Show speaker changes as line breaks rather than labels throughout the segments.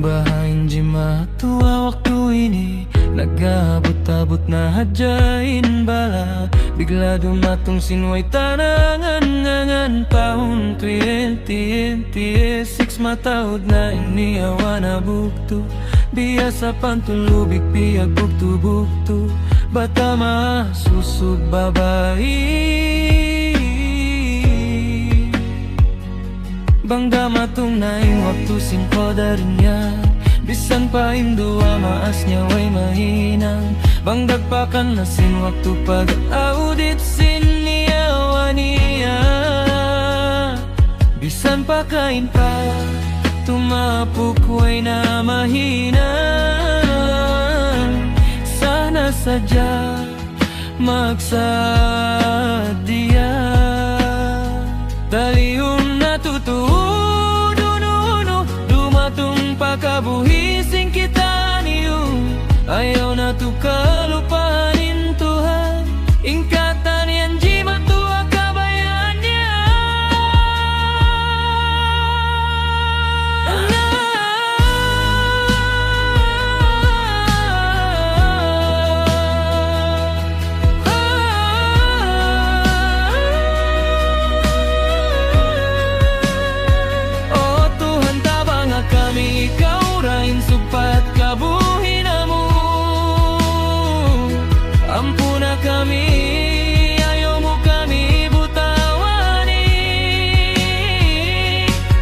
bahain jima tua waktu ini nagabot-abot na hadyain bala bigla dumatong sinway tanangan taon 2026 mataod na iniawa na bukto biasa pantulubig piyag bukto-bukto bata masusog babae bangga matong naing waktu singko darinya bisan pa indua maas niya way mahinang bangdag pakan na sin waktu pag-audit siniyawa niya bisan pa kain pa tumapuk way na mahinang sana sadya magsadya talihon na tutuudununo dumatong pagkabuhising kita niyo ayaw na to kalupanin Tuhan ingkatan yan jima tuwa kabayan niya Oh Tuhan tabang kami ikaw rain supat kabuhin na mo ampuna kami ayaw mo kami butawani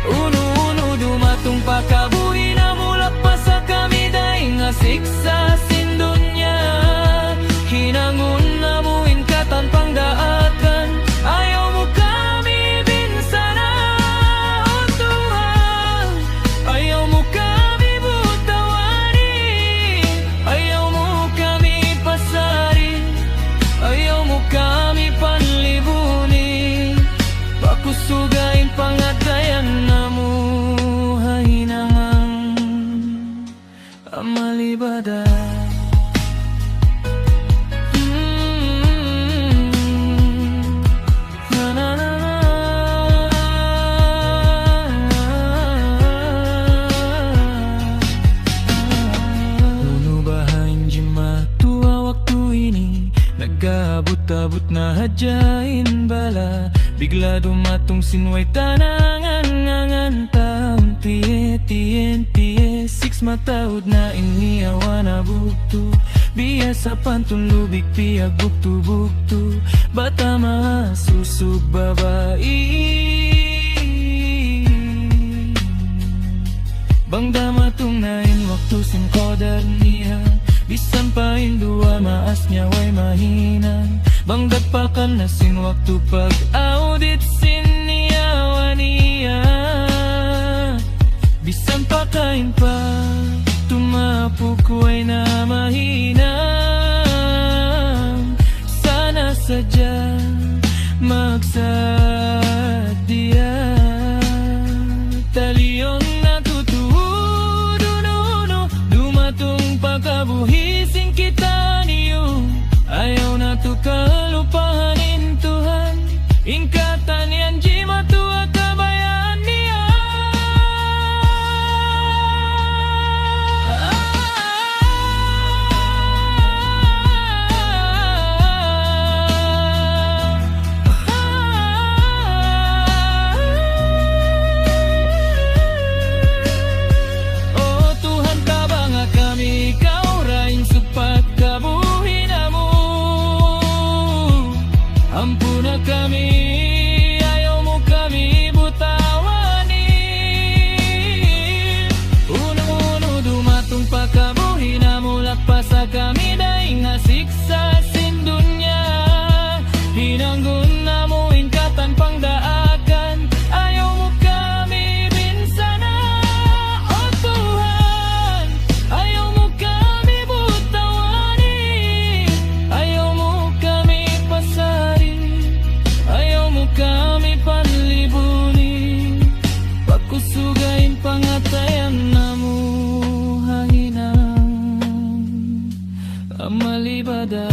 uno-uno dumatong pakabuhin na mulak pa sa kami daing asiksa sindunya hinangon na mo inkatan pang daakan ayaw mo kami binsana oh Tuhan ayaw mo kami butawani ayaw mo kami pasari ayaw mo kami panlibunin pakusugain pangatayan na mo hahinangang amalibada nagabot-abot na hadyain bala bigla dumatong sinway tanangan taon 2026 mataod na iniawa na bukto biasa pantulubig piyag bukto-bukto bata masusog babae bangda matong nain waktu singko darniya bisan pa indua maas niya way mahinang bangdag pakan na sin waktu pag-audit siniyawa niya bisan pa kain pa tumapuk way na mahinang sana sadya magsadya taliyon na tutuudununo dumatong pagkabuhising kita niyo ayaw na to kalupanin Tuhan ingkatan yan jima tuwa kabayan niya Oh Tuhan tabang kami ikaw rain supat kabuhin na mo ampuna kami ayaw mo kami butawani uno-uno dumatong pakabuhin na mulak pa sa kami daing nasiksa sindunya hinanggun na mo ingkatan pang daakan ayaw mo kami binsana oh Tuhan ayaw mo kami butawani ayaw mo kami pasari ayaw mo kami panlibunin pakusugain pangatayan na mo hanginang amalibada